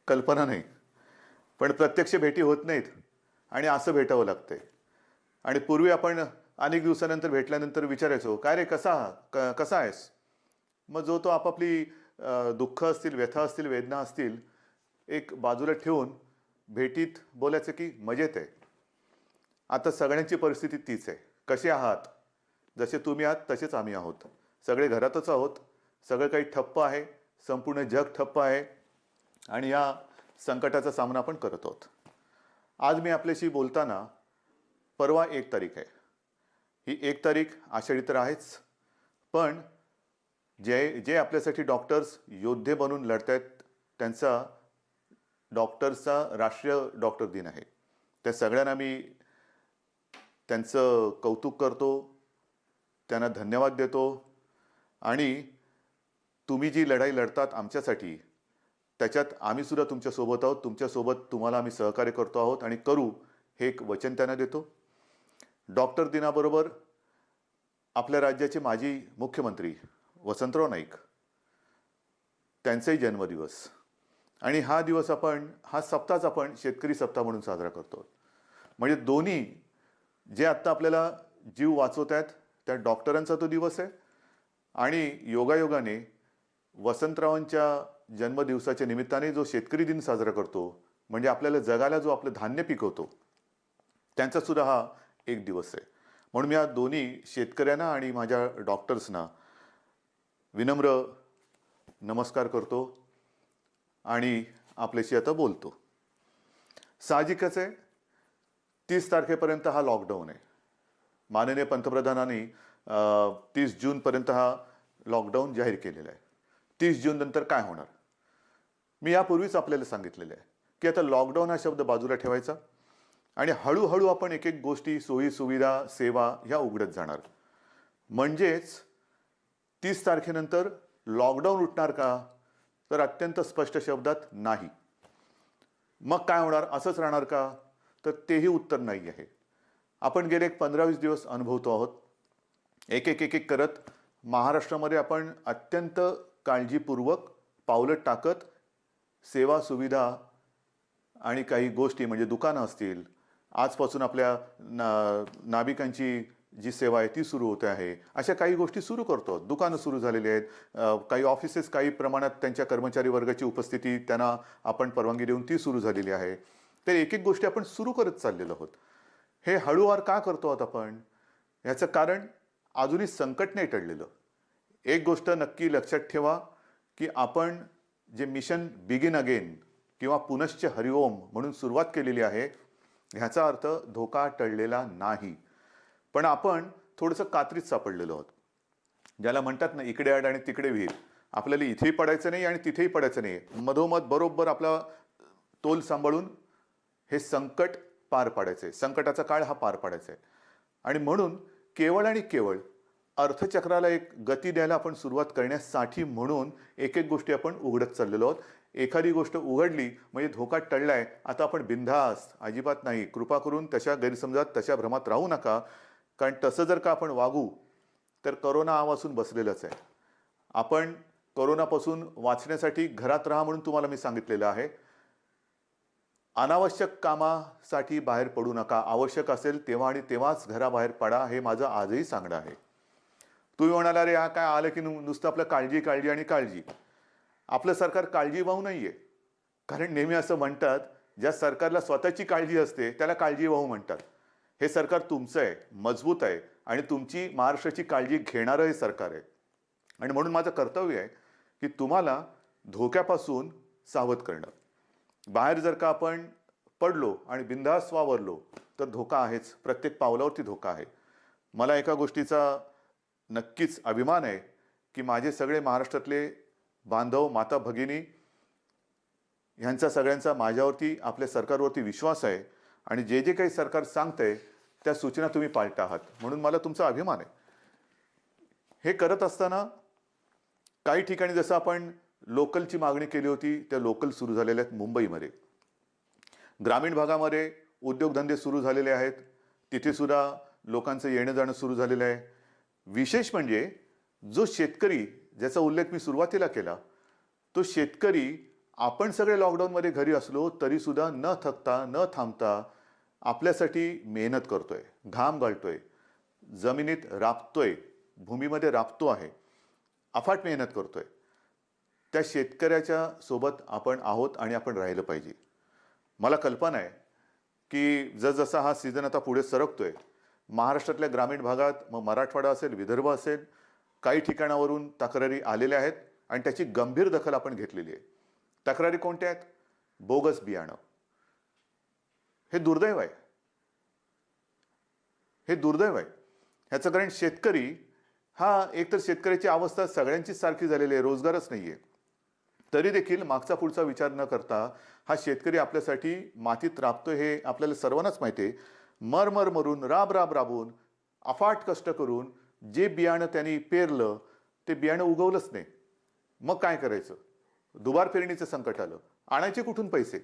कल्पना नाही. पण प्रत्यक्ष भेटी होत नाहीत आणि असं भेटावं लागतंय. आणि पूर्वी आपण अनेक दिवसानंतर भेटल्यानंतर विचारायचो, "काय रे कसा आहेस?" मग जो तो आपापली दुःख असतील, व्यथा असतील, वेदना असतील, एक बाजूला ठेवून भेटीत बोलायचं की "मजेत आहे." आता सगळ्यांची परिस्थिती तीच आहे. "कसे आहात?" जसे तुम्ही आहात तसेच आम्ही आहोत. सगळे घरातच आहोत. सगळं काही ठप्प आहे. संपूर्ण जग ठप्प आहे आणि या संकटाचा सामना आपण करत आहोत. आज मी आपल्याशी बोलताना परवा 1 तारीख आहे. ही 1 तारीख आषाढी तर आहेच, पण जे जे आपल्यासाठी डॉक्टर्स योद्धे बनून लढतायत, त्यांचा डॉक्टर्सचा राष्ट्रीय डॉक्टर दिन आहे. त्या सगळ्यांना मी त्यांचं कौतुक करतो, त्यांना धन्यवाद देतो आणि तुम्ही जी लढाई लढतात आमच्यासाठी, त्याच्यात आम्ही सुद्धा तुमच्यासोबत आहोत. तुमच्यासोबत तुम्हाला आम्ही सहकार्य करतो आहोत आणि करू, हे एक वचन त्यांना देतो. डॉक्टर दिनाबरोबर आपल्या राज्याचे माजी मुख्यमंत्री वसंतराव नाईक, त्यांचाही जन्मदिवस आणि हा सप्ताहच आपण शेतकरी सप्ताह म्हणून साजरा करतो. म्हणजे दोन्ही जे आत्ता आपल्याला जीव वाचवत आहेत, त्या डॉक्टरांचा तो दिवस आहे आणि योगायोगाने वसंतरावांच्या जन्मदिवसाच्या निमित्ताने जो शेतकरी दिन साजरा करतो, म्हणजे आपल्याला जगाला जो आपलं धान्य पिकवतो, त्यांचा सुद्धा हा एक दिवस आहे. म्हणून मी या दोन्ही शेतकऱ्यांना आणि माझ्या डॉक्टर्सना विनम्र नमस्कार करतो आणि आपल्याशी आता बोलतो. साहजिकच आहे, 30 तारखेपर्यंत हा लॉकडाऊन आहे. माननीय पंतप्रधानांनी 30 जूनपर्यंत हा लॉकडाऊन जाहीर केलेला आहे. 30 जून नंतर काय होणार? मी यापूर्वीच आपल्याला सांगितलेलं आहे की आता लॉकडाऊन हा शब्द बाजूला ठेवायचा आणि हळूहळू आपण एक एक गोष्टी, सोयी सुविधा, सेवा ह्या उघडत जाणार. म्हणजेच 30 तारखेनंतर लॉकडाऊन उठणार का? तर अत्यंत स्पष्ट शब्दात नाही. मग काय होणार? असंच राहणार का? तर तेही उत्तर नाही आहे. आपण गेले 15-20 दिवस अनुभवतो आहोत. एक एक एक एक करत महाराष्ट्रामध्ये आपण अत्यंत काळजीपूर्वक पावलं टाकत सेवा सुविधा आणि काही गोष्टी म्हणजे दुकानं असतील, आजपासून आपल्या नाभिकांची जी सेवा आहे ती सुरू होते आहे, अशा काही गोष्टी सुरू करतो. दुकानं सुरू झालेली आहेत, काही ऑफिसेस काही प्रमाणात त्यांच्या कर्मचारी वर्गाची उपस्थिती त्यांना आपण परवानगी देऊन ती सुरू झालेली आहे. तर एक एक गोष्टी आपण सुरू करत चाललेलो आहोत. हे हळूवार का करतो आहोत आपण? याचं कारण अजूनही संकट नाही टळलेलं. एक गोष्ट नक्की लक्षात ठेवा की आपण जे मिशन बिगिन अगेन किंवा पुनश्च हरिओम म्हणून सुरुवात केलेली आहे, ह्याचा अर्थ धोका टळलेला नाही. पण आपण थोडंसं कात्रीत सापडलेलो आहोत. ज्याला म्हणतात ना, इकडे आड आणि तिकडे विहीर. आपल्याला इथेही पडायचं नाही आणि तिथेही पडायचं नाही. मधोमध बरोबर आपला तोल सांभाळून हे संकट पार पाडायचं आहे. संकटाचा काळ हा पार पाडायचा आहे. आणि म्हणून केवळ आणि केवळ अर्थचक्राला एक गती द्यायला आपण सुरुवात करण्यासाठी म्हणून एक एक गोष्टी आपण उघडत चाललेलो आहोत. एखादी गोष्ट उघडली म्हणजे धोका टळलाय, आता आपण बिनधास्त, अजिबात नाही. कृपा करून तशा गैरसमजात, तशा भ्रमात राहू नका. कारण तसं जर का आपण वागू तर करोना आवासून बसलेलंच आहे. आपण करोनापासून वाचण्यासाठी घरात राहा म्हणून तुम्हाला मी सांगितलेलं आहे. अनावश्यक कामासाठी बाहेर पडू नका. आवश्यक असेल तेव्हा आणि तेव्हाच घराबाहेर पडा, हे माझं आजही सांगणं आहे. तुम्ही म्हणाला, अरे हा काय आलं की नुसतं आपलं काळजी काळजी आणि काळजी. आपलं सरकार काळजीवाहू नाहीये. कारण नेहमी असं म्हणतात, ज्या सरकारला स्वतःची काळजी असते त्याला काळजीवाहू म्हणतात. हे सरकार तुमचं आहे, मजबूत आहे आणि तुमची महाराष्ट्राची काळजी घेणारं हे सरकार आहे. आणि म्हणून माझं कर्तव्य आहे की तुम्हाला धोक्यापासून सावध करणं. बाहेर जर का आपण पडलो आणि बिनधास्त वावरलो तर धोका आहेच. प्रत्येक पावलावरती धोका आहे. मला एका गोष्टीचा नक्कीच अभिमान आहे की माझे सगळे महाराष्ट्रातले बांधव, माता भगिनी ह्यांचा सगळ्यांचा माझ्यावरती, आपल्या सरकारवरती विश्वास आहे आणि जे जे काही सरकार सांगतंय त्या सूचना तुम्ही पाळत आहात. म्हणून मला तुमचा अभिमान आहे. हे करत असताना काही ठिकाणी जसं आपण लोकलची मागणी केली होती, त्या लोकल सुरू झालेल्या आहेत मुंबईमध्ये. ग्रामीण भागामध्ये उद्योगधंदे सुरू झालेले आहेत. तिथे सुद्धा लोकांचं येणं जाणं सुरू झालेलं आहे. विशेष म्हणजे जो शेतकरी, ज्याचा उल्लेख मी सुरुवातीला केला, तो शेतकरी आपण सगळे लॉकडाऊनमध्ये घरी असलो तरी सुद्धा न थकता न थांबता आपल्यासाठी मेहनत करतोय, घाम गाळतोय, जमिनीत राबतोय, भूमीमध्ये राबतो आहे, अफाट मेहनत करतोय. त्या शेतकऱ्याच्या सोबत आपण आहोत आणि आपण राहिलं पाहिजे. मला कल्पना आहे की जसजसा हा सीझन आता पुढे सरकतोय, महाराष्ट्रातल्या ग्रामीण भागात, मग मराठवाडा असेल, विदर्भ असेल, काही ठिकाणावरून तक्रारी आलेल्या आहेत आणि त्याची गंभीर दखल आपण घेतलेली आहे. तक्रारी कोणत्या आहेत? बोगस बियाणं. हे दुर्दैव आहे. हे दुर्दैव आहे. ह्याचं कारण शेतकरी हा एकतर शेतकऱ्याची अवस्था सगळ्यांचीच सारखी झालेली आहे, रोजगारच नाहीये. तरी देखील मागचा पुढचा विचार न करता हा शेतकरी आपल्यासाठी मातीत राबतोय हे आपल्याला सर्वांनाच माहिती आहे. मर मरून राबून अफाट कष्ट करून जे बियाणं त्यांनी पेरलं ते बियाणं उगवलंच नाही. मग काय करायचं? दुबार पेरणीचं संकट आलं. आणायचे कुठून पैसे?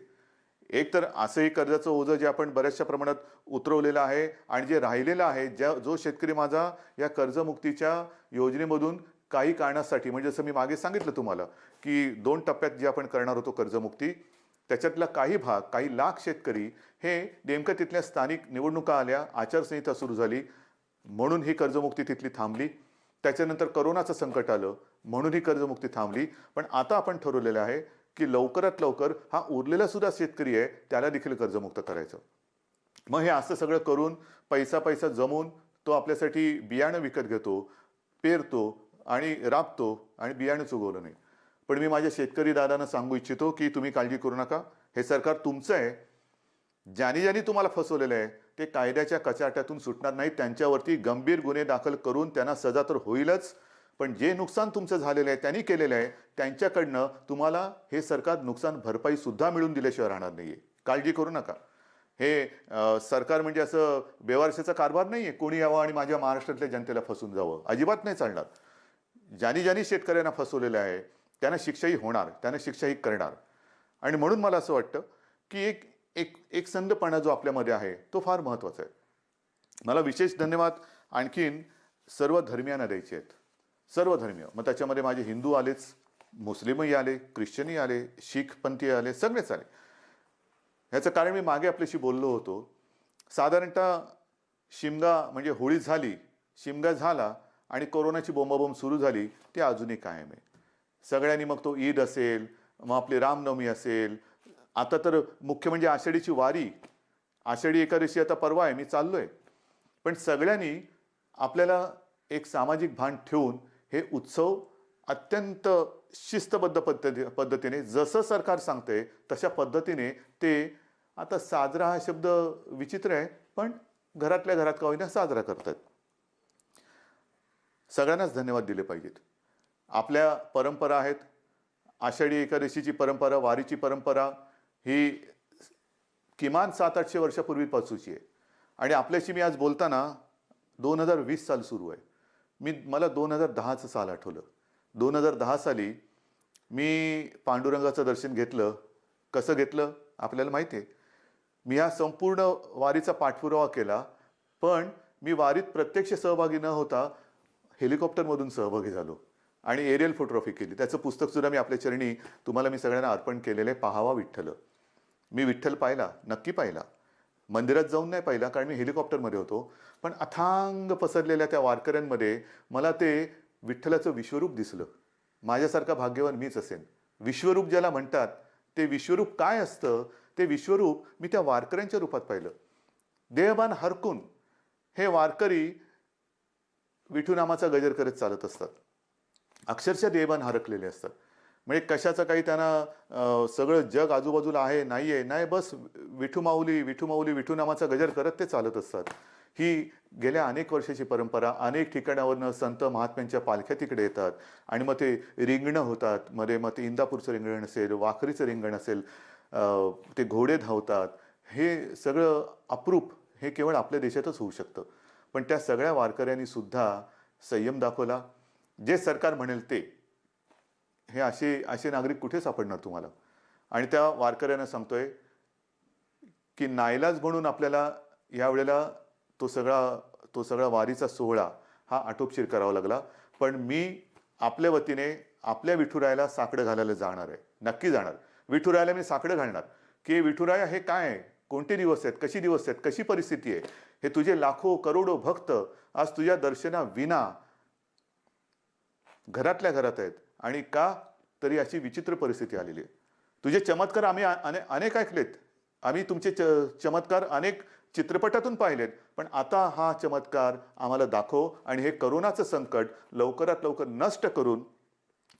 एक तर असंही कर्जाचं ओझं जे आपण बऱ्याचशा प्रमाणात उतरवलेलं आहे आणि जे राहिलेलं आहे, जो शेतकरी माझा या कर्जमुक्तीच्या योजनेमधून काही कारणासाठी, म्हणजे जसं मी मागे सांगितलं तुम्हाला की 2 टप्प्यात जे आपण करणार होतो कर्जमुक्ती, त्याच्यातला काही भाग, काही लाख शेतकरी हे नेमकं तिथल्या स्थानिक निवडणुका आल्या, आचारसंहिता सुरू झाली म्हणून ही कर्जमुक्ती तिथली थांबली. त्याच्यानंतर करोनाचं संकट आलं म्हणून ही कर्जमुक्ती थांबली. पण आता आपण ठरवलेलं आहे की लवकरात लवकर हा उरलेला सुद्धा शेतकरी आहे त्याला देखील कर्जमुक्त करायचं. मग हे असं सगळं करून पैसा जमवून तो आपल्यासाठी बियाणं विकत घेतो, पेरतो आणि राबतो आणि बियाणंच उगवलं नाही. पण मी माझ्या शेतकरी दादांना सांगू इच्छितो की तुम्ही काळजी करू नका. हे सरकार तुमचं आहे. ज्यांनी तुम्हाला फसवलेलं आहे ते कायद्याच्या कचाट्यातून सुटणार नाही. त्यांच्यावरती गंभीर गुन्हे दाखल करून त्यांना सजा तर होईलच, पण जे नुकसान तुमचं झालेलं आहे, त्यांनी केलेलं आहे, त्यांच्याकडनं तुम्हाला हे सरकार नुकसान भरपाई सुद्धा मिळून दिल्याशिवाय राहणार नाहीये. काळजी करू नका. हे सरकार म्हणजे असं बेवारशाचा कारभार नाहीये, कोणी यावं आणि माझ्या महाराष्ट्रातल्या जनतेला फसवून जावं. अजिबात नाही चालणार. ज्यांनी शेतकऱ्यांना फसवलेलं आहे त्यांना शिक्षाही होणार, त्यांना शिक्षाही करणार. आणि म्हणून मला असं वाटतं की एक संधपणा जो आपल्यामध्ये आहे तो फार महत्वाचा आहे. मला विशेष धन्यवाद आणखीन सर्व धर्मियांना द्यायचे आहेत. सर्व धर्मीय, मग त्याच्यामध्ये माझे हिंदू आलेच, मुस्लिमही आले, ख्रिश्चनही आले, शीख पंथी आले, सगळेच आले. ह्याचं कारण मी मागे आपल्याशी बोललो होतो. साधारणतः शिमगा म्हणजे होळी झाली, शिमगा झाला आणि कोरोनाची बोंबाबोंब सुरू झाली, ती अजूनही कायम आहे. सगळ्यांनी मग तो ईद असेल, मग आपली रामनवमी असेल, आता तर मुख्य म्हणजे आषाढीची वारी, आषाढी एकादशी आता परवा आहे, मी चाललोय. पण सगळ्यांनी आपल्याला एक सामाजिक भान ठेवून हे उत्सव अत्यंत शिस्तबद्ध पद्धतीने जसं सरकार सांगते तशा पद्धतीने ते आता साजरा हा शब्द विचित्र आहे, पण घरातल्या घरात का होईना साजरा करतात. सगळ्यांनाच धन्यवाद दिले पाहिजेत. आपल्या परंपरा आहेत. आषाढी एकादशीची परंपरा, वारीची परंपरा ही किमान 700-800 वर्षापूर्वीपासूनची आहे. आणि आपल्याशी मी आज बोलताना 2020 साल सुरू आहे. मला 2010चं साल आठवलं. 2010 साली मी पांडुरंगाचं दर्शन घेतलं. कसं घेतलं आपल्याला माहिती आहे. मी हा संपूर्ण वारीचा पाठपुरावा केला, पण मी वारीत प्रत्यक्ष सहभागी न होता हेलिकॉप्टरमधून सहभागी झालो आणि एरियल फोटोग्राफी केली. त्याचं पुस्तक सुद्धा मी आपल्या चरणी तुम्हाला मी सगळ्यांना अर्पण केलेलं आहे. पाहावा विठ्ठल. मी विठ्ठल पाहिला, नक्की पाहिला. मंदिरात जाऊन नाही पाहिला कारण मी हेलिकॉप्टरमध्ये होतो, पण अथांग पसरलेल्या त्या वारकऱ्यांमध्ये मला ते विठ्ठलाचं विश्वरूप दिसलं. माझ्यासारखा भाग्यवान मीच असेन. विश्वरूप ज्याला म्हणतात ते विश्वरूप काय असतं ते विश्वरूप मी त्या वारकऱ्यांच्या रूपात पाहिलं. देहभान हरकून हे वारकरी विठू नामाचा गजर करत चालत असतात. अक्षरशः देहभान हरकलेले असतात. म्हणजे कशाचं काही त्यांना सगळं जग आजूबाजूला आहे नाही, बस विठू माऊली विठू नामाचा गजर करत ते चालत असतात. ही गेल्या अनेक वर्षाची परंपरा. अनेक ठिकाणावरनं संत महात्म्यांच्या पालख्या तिकडे येतात आणि मग ते रिंगणं होतात. मग ते इंदापूरचं रिंगण असेल, वाखरीचं रिंगण असेल, ते घोडे धावतात. हे सगळं अप्रूप हे केवळ आपल्या देशातच होऊ शकतं. पण त्या सगळ्या वारकऱ्यांनी सुद्धा संयम दाखवला. जे सरकार म्हणेल ते. हे असे नागरिक कुठे सापडणार तुम्हाला? आणि त्या वारकऱ्यांना सांगतोय की नाईलाज म्हणून आपल्याला यावेळेला तो सगळा वारीचा सोहळा हा आटोपशीर करावा लागला. पण मी आपल्या वतीने आपल्या विठुरायाला साकडं घालायला जाणार आहे. नक्की जाणार. विठुरायाला मी साकडं घालणार की विठुराया हे काय आहे, कोणते दिवस आहेत, कशी दिवस आहेत, कशी परिस्थिती आहे, हे तुझे लाखो करोडो भक्त आज तुझ्या दर्शना विना घरातल्या घरात आहेत. आणि का, तरी अशी विचित्र परिस्थिती आलेली आहे. तुझे चमत्कार आम्ही अनेक ऐकलेत, आम्ही तुमचे चमत्कार अनेक चित्रपटातून पाहिलेत, पण आता हा चमत्कार आम्हाला दाखव आणि हे करोनाचं संकट लवकरात लवकर नष्ट करून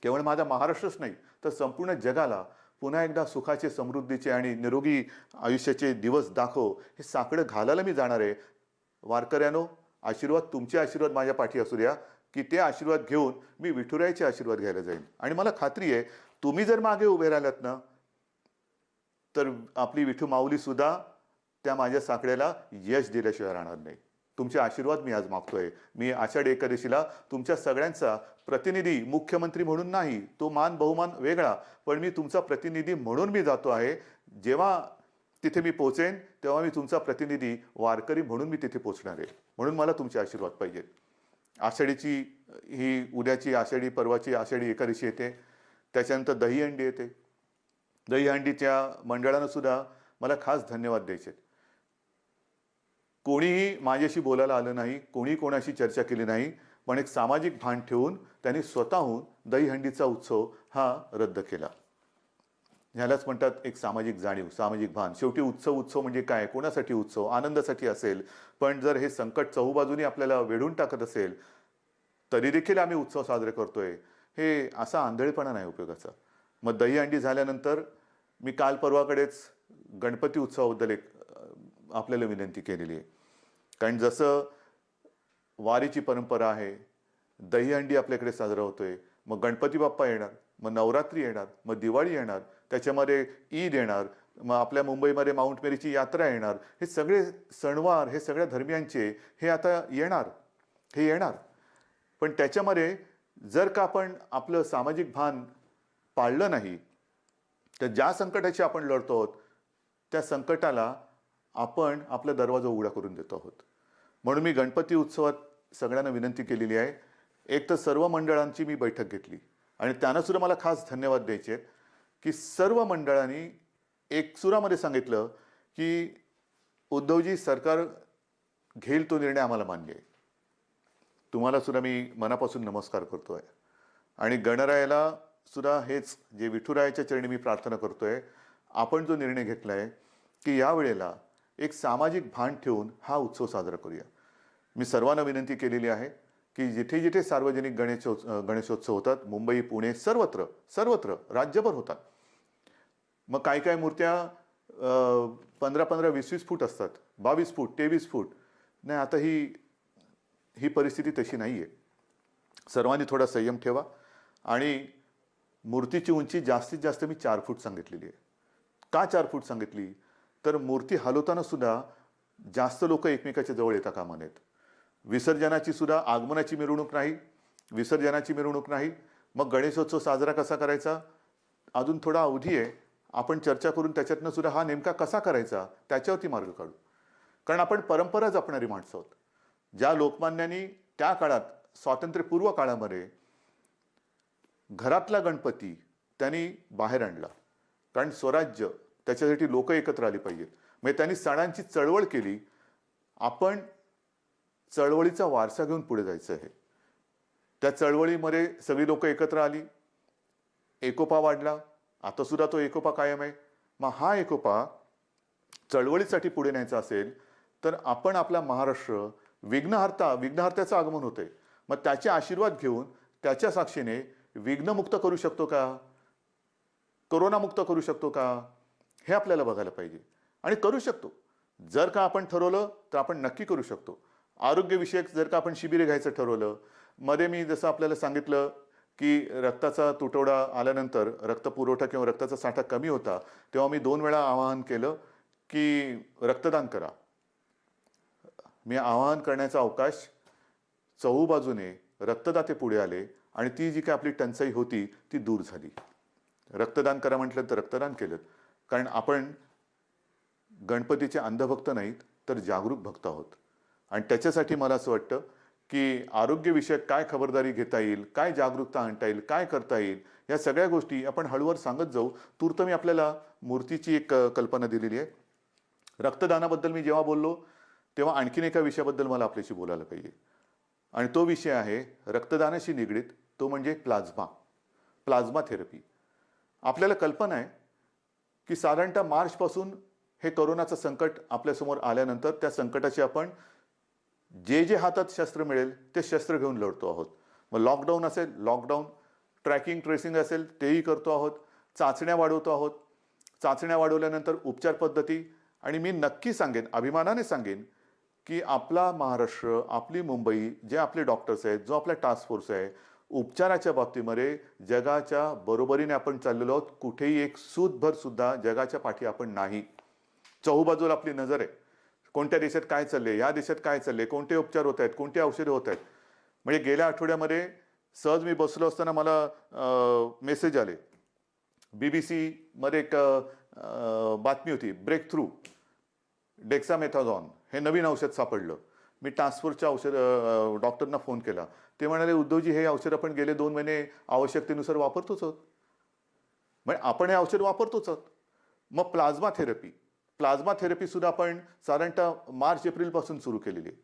केवळ माझा महाराष्ट्रच नाही तर संपूर्ण जगाला पुन्हा एकदा सुखाचे, समृद्धीचे आणि निरोगी आयुष्याचे दिवस दाखव. हे साकडं घालायला मी जाणार आहे. वारकऱ्यानो, आशीर्वाद, तुमचे आशीर्वाद माझ्या पाठी असू द्या की ते आशीर्वाद घेऊन मी विठुरायाचे आशीर्वाद घ्यायला जाईन. आणि मला खात्री आहे तुम्ही जर मागे उभे राहिलात ना तर आपली विठू माऊली सुद्धा त्या माझ्या साकड्याला यश दिल्याशिवाय राहणार नाही. तुमचे आशीर्वाद मी आज मागतोय. मी आषाढी एकादशीला तुमच्या सगळ्यांचा प्रतिनिधी, मुख्यमंत्री म्हणून नाही, तो मान बहुमान वेगळा, पण मी तुमचा प्रतिनिधी म्हणून मी जातो आहे. जेव्हा तिथे मी पोहोचेन तेव्हा मी तुमचा प्रतिनिधी, वारकरी म्हणून मी तिथे पोहोचणार आहे. म्हणून मला तुमचे आशीर्वाद पाहिजेत. आषाढीची ही उद्याची आषाढी, परवाची आषाढी एकादशी येते, त्याच्यानंतर दहीहंडी येते. दहीहंडीच्या मंडळानं सुद्धा मला खास धन्यवाद द्यायचे. कोणीही माझ्याशी बोलायला आलं नाही, कोणी कोणाशी चर्चा केली नाही, पण एक सामाजिक भान ठेवून त्यांनी स्वतःहून दहीहंडीचा उत्सव हा रद्द केला. ह्यालाच म्हणतात एक सामाजिक जाणीव, सामाजिक भान. शेवटी उत्सव म्हणजे काय, कोणासाठी उत्सव, आनंदासाठी असेल, पण जर हे संकट चहूबाजूनी आपल्याला वेढून टाकत असेल तरी देखील आम्ही उत्सव साजरे करतोय, हे असा आंधळेपणा नाही उपयोगाचा. मग दहीहंडी झाल्यानंतर मी काल परवाकडेच गणपती उत्सवाबद्दल एक आपल्याला विनंती केलेली आहे. कारण जसं वारीची परंपरा आहे, दहीहंडी आपल्याकडे साजरा होतोय, मग गणपती बाप्पा येणार, मग नवरात्री येणार, मग दिवाळी येणार, त्याच्यामध्ये ईद येणार, मग आपल्या मुंबईमध्ये माउंट मेरीची यात्रा येणार. हे सगळे सणवार, हे सगळ्या धर्मियांचे हे आता येणार. पण त्याच्यामध्ये जर का आपण आपलं सामाजिक भान पाळलं नाही तर ज्या संकटाशी आपण लढतो आहोत त्या संकटाला आपण आपला दरवाजा उघडा करून देतो आहोत. म्हणून मी गणपती उत्सवात सगळ्यांना विनंती केलेली आहे. एक तर सर्व मंडळांची मी बैठक घेतली आणि त्यांना सुद्धा मला खास धन्यवाद द्यायचे आहेत की सर्व मंडळांनी एकसुरामध्ये सांगितलं की उद्धवजी, सरकार घेईल तो निर्णय आम्हाला मान्य आहे. तुम्हाला सुद्धा मी मनापासून नमस्कार करतोय आणि गणरायाला सुद्धा हेच, जे विठुरायाच्या चरणी मी प्रार्थना करतोय, आपण जो निर्णय घेतलाय की यावेळेला एक सामाजिक भान ठेवून हा उत्सव साजरा करूया. मी सर्वांना विनंती केलेली आहे की जिथे जिथे सार्वजनिक गणेशोत्सव होतात, मुंबई, पुणे, सर्वत्र राज्यभर होतात. मग काय मूर्त्या 15-15, 20-20 फूट असतात, 22 फूट, 23 फूट. नाही, आता ही परिस्थिती तशी नाही आहे. सर्वांनी थोडा संयम ठेवा. आणि मूर्तीची उंची जास्तीत जास्त मी 4 फूट सांगितलेली आहे. का 4 फूट सांगितली, तर मूर्ती हलवताना सुद्धा जास्त लोक एकमेकाच्या जवळ येता कामा नयेत. विसर्जनाची सुद्धा, आगमनाची मिरवणूक नाही, विसर्जनाची मिरवणूक नाही. मग गणेशोत्सव साजरा कसा करायचा, अजून थोडा अवधी आहे. आपण चर्चा करून त्याच्यातनं सुद्धा हा नेमका कसा करायचा त्याच्यावरती मार्ग काढू. कारण आपण परंपरा जपणारी माणसं आहोत. ज्या लोकमान्यांनी त्या काळात, स्वातंत्र्यपूर्व काळामध्ये घरातला गणपती त्यांनी बाहेर आणला, कारण स्वराज्य, त्याच्यासाठी लोक एकत्र आली पाहिजेत. म्हणजे त्यांनी सणांची चळवळ केली. आपण चळवळीचा वारसा घेऊन पुढे जायचं आहे. त्या चळवळीमध्ये सगळी लोक एकत्र आली, एकोपा वाढला. आता सुद्धा तो एकोपा कायम आहे. मग हा एकोपा चळवळीसाठी पुढे न्यायचा असेल तर आपण आपला महाराष्ट्र विघ्नहर्त्याचं आगमन होतंय, मग त्याचे आशीर्वाद घेऊन त्याच्या साक्षीने विघ्नमुक्त करू शकतो का, कोरोनामुक्त करू शकतो का, हे आपल्याला बघायला पाहिजे. आणि करू शकतो. जर का आपण ठरवलं तर आपण नक्की करू शकतो. आरोग्यविषयक जर का आपण शिबिरे घ्यायचं ठरवलं, मध्ये मी जसं आपल्याला सांगितलं की रक्ताचा तुटवडा आल्यानंतर रक्तपुरवठा किंवा रक्ताचा साठा कमी होता, तेव्हा मी 2 वेळा आवाहन केलं की रक्तदान करा. मी आवाहन करण्याचा अवकाश, चहूबाजूने रक्तदाते पुढे आले आणि ती जी काय आपली टंचाई होती ती दूर झाली. रक्तदान करा म्हटलं तर रक्तदान केलं. कारण आपण गणपतीचे अंधभक्त नाहीत तर जागरूक भक्त आहोत. आणि त्याच्यासाठी मला असं वाटतं की आरोग्यविषयक काय खबरदारी घेता येईल, काय जागरूकता आणता येईल, काय करता येईल, या सगळ्या गोष्टी आपण हळूवार सांगत जाऊ. तूर्त मी आपल्याला मूर्तीची एक कल्पना दिलेली आहे. रक्तदानाबद्दल मी जेव्हा बोललो तेव्हा आणखीन एका विषयाबद्दल मला आपल्याशी बोलायला पाहिजे आणि तो विषय आहे रक्तदानाशी निगडीत, तो म्हणजे प्लाझ्मा थेरपी. आपल्याला कल्पना आहे की साधारणतः मार्चपासून हे कोरोनाचं संकट आपल्यासमोर आल्यानंतर त्या संकटाची आपण जे हातात शस्त्र मिळेल ते शस्त्र घेऊन लढतो आहोत. मग लॉकडाऊन असेल, लॉकडाऊन, ट्रॅकिंग ट्रेसिंग असेल तेही करतो आहोत, चाचण्या वाढवतो आहोत, चाचण्या वाढवल्यानंतर उपचार पद्धती. आणि मी नक्की सांगेन, अभिमानाने सांगेन की आपला महाराष्ट्र, आपली मुंबई, जे आपले डॉक्टर्स आहेत, जो आपला टास्क फोर्स आहे, उपचाराच्या बाबतीमध्ये जगाच्या बरोबरीने आपण चाललेलो आहोत. कुठेही एक सूतभर सुद्धा जगाच्या पाठी आपण नाही. चहूबाजूला आपली नजर आहे. कोणत्या देशात काय चालले, या देशात काय चालले, कोणते उपचार होत आहेत, कोणते औषधे होत आहेत. म्हणजे गेल्या आठवड्यामध्ये सहज मी बसलो असताना मला मेसेज आले. BBC मध्ये एक बातमी होती, ब्रेक थ्रू डेक्सामेथाझॉन हे नवीन औषध सापडलं. मी टास्क फोर्सच्या डॉक्टरना फोन केला. ते म्हणाले, उद्धवजी हे औषध आपण गेले 2 महिने आवश्यकतेनुसार वापरतोच आहोत. म्हणजे आपण हे औषध वापरतोच आहोत. मग प्लाझ्मा थेरपी सुद्धा आपण साधारणतः मार्च एप्रिलपासून सुरू केलेली आहे.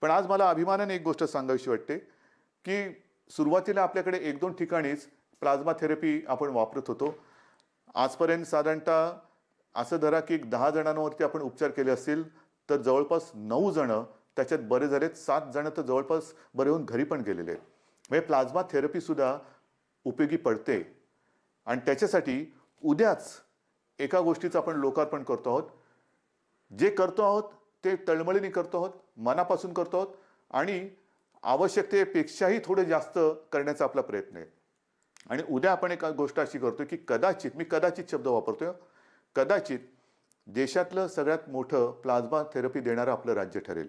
पण आज मला अभिमानाने एक गोष्ट सांगावीशी वाटते की सुरुवातीला आपल्याकडे 1-2 ठिकाणीच प्लाझ्मा थेरपी आपण वापरत होतो. आजपर्यंत साधारणतः असं धरा की 10 जणांवरती आपण उपचार केले असतील तर जवळपास 9 जण त्याच्यात बरे झालेत, 7 जण तर जवळपास बरे होऊन घरी पण गेलेले आहेत. म्हणजे प्लाझ्मा थेरपी सुद्धा उपयोगी पडते. आणि त्याच्यासाठी उद्याच एका गोष्टीचं आपण लोकार्पण करतो आहोत. जे करतो आहोत ते तळमळीने करतो आहोत, मनापासून करतो आहोत आणि आवश्यकतेपेक्षाही थोडं जास्त करण्याचा आपला प्रयत्न आहे. आणि उद्या आपण एक गोष्ट अशी करतोय की कदाचित, मी कदाचित शब्द वापरतोय, कदाचित देशातलं सगळ्यात मोठं प्लाझ्मा थेरपी देणारं आपलं राज्य ठरेल.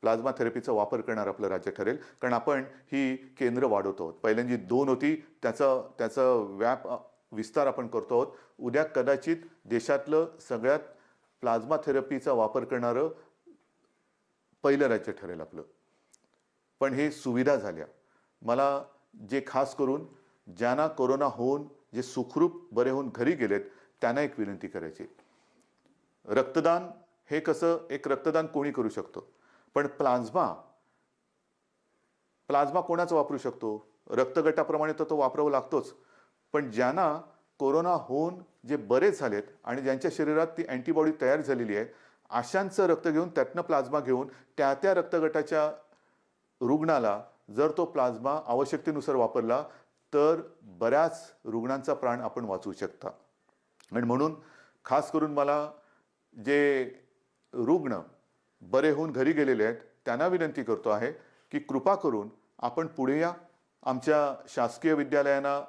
प्लाझ्मा थेरपीचा वापर करणारं आपलं राज्य ठरेल. कारण आपण ही केंद्र वाढवतो आहोत. पहिल्यांदा 2 होती, त्याचा विस्तार आपण करतो आहोत. उद्या कदाचित देशातलं सगळ्यात प्लाझ्मा थेरपीचा वापर करणारं पहिलं राज्य ठरेल आपलं. पण हे सुविधा झाल्या. मला जे खास करून ज्यांना कोरोना होऊन जे सुखरूप बरे होऊन घरी गेलेत त्यांना एक विनंती करायची. रक्तदान हे कसं, एक रक्तदान कोणी करू शकतो, पण प्लाझ्मा कोणाचा वापरू शकतो? रक्तगटाप्रमाणे तर तो वापरावा लागतोच. पण ज्यांना कोरोना होऊन जे बरे झालेत आणि ज्यांच्या शरीरात ती अँटीबॉडी तयार झालेली आहे, अशांचं रक्त घेऊन त्यातनं प्लाझ्मा घेऊन त्या रक्तगटाच्या रुग्णाला जर तो प्लाझ्मा आवश्यकतेनुसार वापरला तर बऱ्याच रुग्णांचा प्राण आपण वाचवू शकता. आणि म्हणून खास करून मला जे रुग्ण बरे होऊन घरी गेलेले आहेत त्यांना विनंती करतो आहे की कृपा करून आपण पुढे या. आमच्या शासकीय विद्यालयांना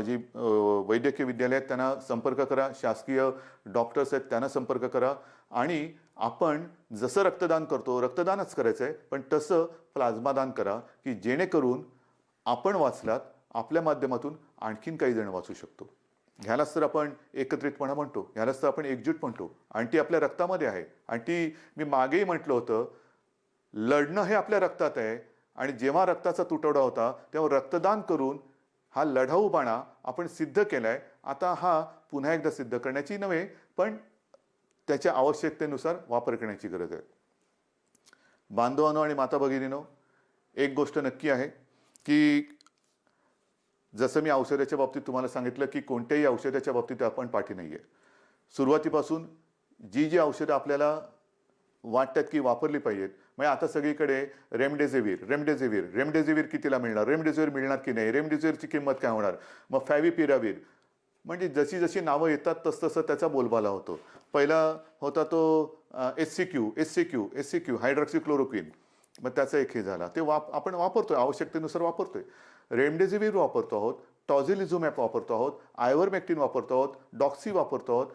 जी वैद्यकीय विद्यालय आहेत त्यांना संपर्क करा, शासकीय डॉक्टर्स आहेत त्यांना संपर्क करा आणि आपण जसं रक्तदान करतो, रक्तदानच करायचं आहे, पण तसं प्लाझ्मा दान करा की जेणेकरून आपण वाचलात, आपल्या माध्यमातून आणखीन काही जण वाचू शकतो. ह्यालाच तर आपण एकत्रितपणा म्हणतो, ह्यालाच तर आपण एकजूट म्हणतो. आणि ती आपल्या रक्तामध्ये आहे. आणि ती मी मागेही म्हटलं होतं, लढणं हे आपल्या रक्तात आहे. आणि जेव्हा रक्ताचा तुटवडा होता तेव्हा रक्तदान करून हा लढाऊपणा आपण सिद्ध केलाय. आता हा पुन्हा एकदा सिद्ध करण्याची नव्हे, पण त्याच्या आवश्यकतेनुसार वापर करण्याची गरज आहे. बांधवांनो आणि माता भगिनींनो, एक गोष्ट नक्की आहे की जसं मी औषधाच्या बाबतीत तुम्हाला सांगितलं की कोणत्याही औषधाच्या बाबतीत आपण पाठी नाहीये. सुरुवातीपासून जी औषधं आपल्याला वाटतात की वापरली पाहिजेत, म्हणजे आता सगळीकडे रेमडेसिवीर कितीला मिळणार, रेमडेसिवीर मिळणार की नाही, रेमडेसिवीरची किंमत काय होणार, मग फॅव्हिपिरावीर, म्हणजे जशी जशी नावं येतात तसतसं त्याचा बोलबाला होतो. पहिला होता तो एससीक्यू हायड्रॉक्सिक्लोरोक्विन, मग त्याचा एक हे झाला. ते आपण वापरतोय, आवश्यकतेनुसार वापरतोय. रेमडेसिवीर वापरतो आहोत, टॉझिलिझुमॅब वापरतो आहोत, आयव्हरमेक्टिन वापरतो आहोत, डॉक्सी वापरतो आहोत.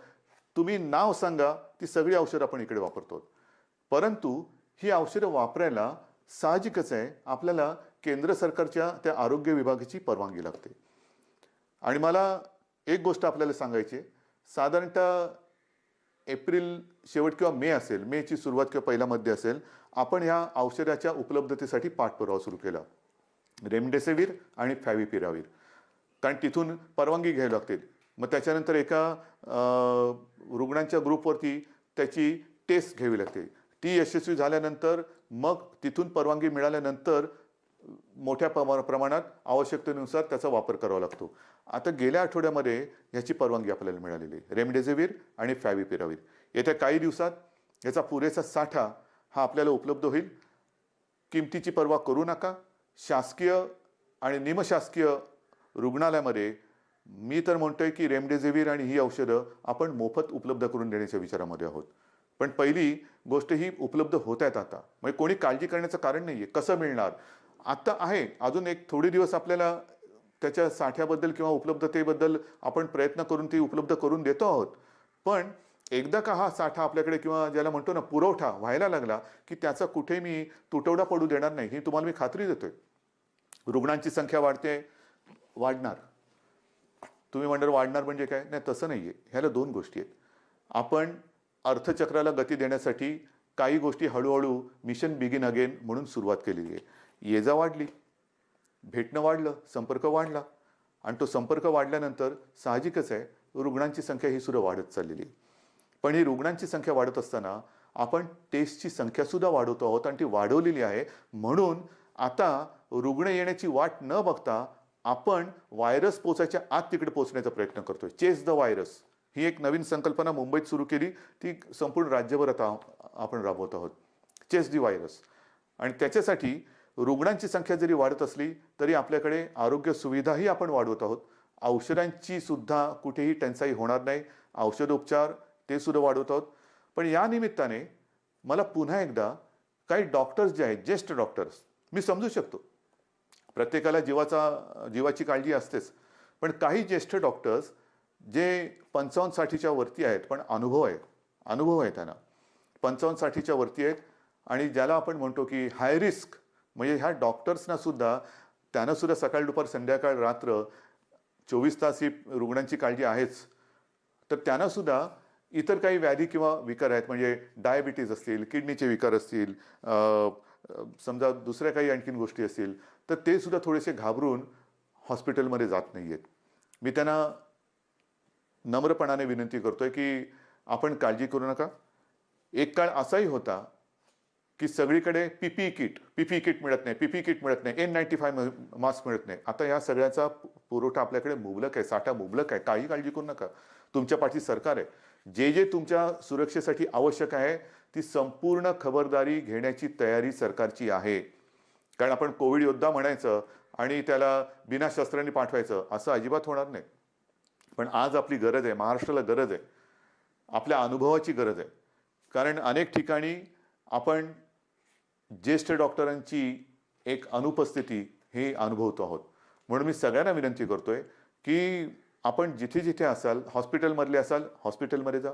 तुम्ही नाव सांगा, ती सगळी औषधं आपण इकडे वापरतो. परंतु ही औषधं वापरायला साहजिकच आहे, आपल्याला केंद्र सरकारच्या त्या आरोग्य विभागाची परवानगी लागते. आणि मला एक गोष्ट आपल्याला सांगायची आहे, साधारणतः एप्रिल शेवट किंवा मे असेल, मेची सुरुवात किंवा पहिला मध्ये असेल, आपण ह्या औषधाच्या उपलब्धतेसाठी पाठपुरावा सुरू केला. रेमडेसिवीर आणि फॅविपिरावीर, कारण तिथून परवानगी घ्यावी लागते. मग त्याच्यानंतर एका रुग्णांच्या ग्रुपवरती त्याची टेस्ट घ्यावी लागते. ती यशस्वी झाल्यानंतर मग तिथून परवानगी मिळाल्यानंतर मोठ्या प्रमाणात आवश्यकतेनुसार त्याचा वापर करावा लागतो. आता गेल्या आठवड्यामध्ये ह्याची परवानगी आपल्याला मिळालेली आहे, रेमडेसिवीर आणि फॅविपिरावीर. येत्या काही दिवसात याचा पुरेसा साठा हा आपल्याला उपलब्ध होईल. किमतीची पर्वा करू नका. शासकीय आणि निमशासकीय रुग्णालयामध्ये मी तर म्हणतोय की रेमडेसिवीर आणि ही औषधं आपण मोफत उपलब्ध करून देण्याच्या विचारामध्ये आहोत. पण पहिली गोष्ट ही उपलब्ध होत आहेत आता, म्हणजे कोणी काळजी करण्याचं कारण नाहीये. कसं मिळणार आता आहे, अजून एक थोडे दिवस आपल्याला त्याच्या साठ्याबद्दल किंवा उपलब्धतेबद्दल आपण प्रयत्न करून ती उपलब्ध करून देतो आहोत. पण एकदा का हा साठा आपल्याकडे किंवा ज्याला म्हणतो ना पुरवठा व्हायला लागला की त्याचा कुठे मी तुटवडा पडू देणार नाही, ही तुम्हाला मी खात्री देतोय. रुग्णांची संख्या वाढते, वाढणार. तुम्ही म्हणणार वाढणार म्हणजे काय? नाही, तसं नाहीये. ह्याला दोन गोष्टी आहेत. आपण अर्थचक्राला गती देण्यासाठी काही गोष्टी हळूहळू मिशन बिगिन अगेन म्हणून सुरुवात केलेली आहे. ये जा वाढली, भेटणं वाढलं, संपर्क वाढला, आणि तो संपर्क वाढल्यानंतर साहजिकच आहे रुग्णांची संख्या ही सुद्धा वाढत चाललेली आहे. पण ही रुग्णांची संख्या वाढत असताना आपण टेस्टची संख्या सुद्धा वाढवतो आहोत, आणि ती वाढवलेली आहे. म्हणून आता रुग्ण येण्याची वाट न बघता आपण व्हायरस पोचायच्या आत तिकडे पोहोचण्याचा प्रयत्न करतोय. चेस द व्हायरस ही एक नवीन संकल्पना मुंबईत सुरू केली, ती संपूर्ण राज्यभर आता आपण राबवत आहोत. Chase the virus. आणि त्याच्यासाठी रुग्णांची संख्या जरी वाढत असली तरी आपल्याकडे आरोग्य सुविधाही आपण वाढवत आहोत. औषधांची सुद्धा कुठेही टंचाई होणार नाही. औषधोपचार ते सुद्धा वाढवत आहोत. पण या निमित्ताने मला पुन्हा एकदा काही डॉक्टर्स जे आहेत, ज्येष्ठ डॉक्टर्स, मी समजू शकतो प्रत्येकाला जीवाची काळजी असतेच, पण काही ज्येष्ठ डॉक्टर्स जे 55-60च्या वरती आहेत, पण अनुभव आहे त्यांना, 55-60च्या वरती आहेत, आणि ज्याला आपण म्हणतो की हाय रिस्क, म्हणजे ह्या डॉक्टर्सना सुद्धा, त्यांना सुद्धा सकाळ दुपार संध्याकाळ रात्र 24 तास ही रुग्णांची काळजी आहेच. तर त्यांना सुद्धा इतर काही व्याधी किंवा विकार आहेत, म्हणजे डायबिटीज असतील, किडनीचे विकार असतील, समजा दुसऱ्या काही आणखीन गोष्टी असतील, तर ते सुद्धा थोडेसे घाबरून हॉस्पिटलमध्ये जात नाही आहेत. मी त्यांना नम्रपणाने विनंती करतोय की आपण काळजी करू नका. एक काळ असाही होता की सगळीकडे पीपीई किट मिळत नाही, N95 मास्क मिळत नाही. आता या सगळ्याचा पुरवठा आपल्याकडे मुबलक आहे, साठा मुबलक आहे. काही काळजी करू नका. तुमच्या पाठी सरकार आहे. जे तुमच्या सुरक्षेसाठी आवश्यक आहे ती संपूर्ण खबरदारी घेण्याची तयारी सरकारची आहे. कारण आपण कोविड योद्धा म्हणायचं आणि त्याला बिना शस्त्रांनी पाठवायचं असं अजिबात होणार नाही. पण आज आपली गरज आहे, महाराष्ट्राला गरज आहे, आपल्या अनुभवाची गरज आहे. कारण अनेक ठिकाणी आपण ज्येष्ठ डॉक्टरांची एक अनुपस्थिती हे अनुभवतो आहोत. म्हणून मी सगळ्यांना विनंती करतोय की आपण जिथे जिथे असाल, हॉस्पिटलमधले असाल हॉस्पिटलमध्ये जा,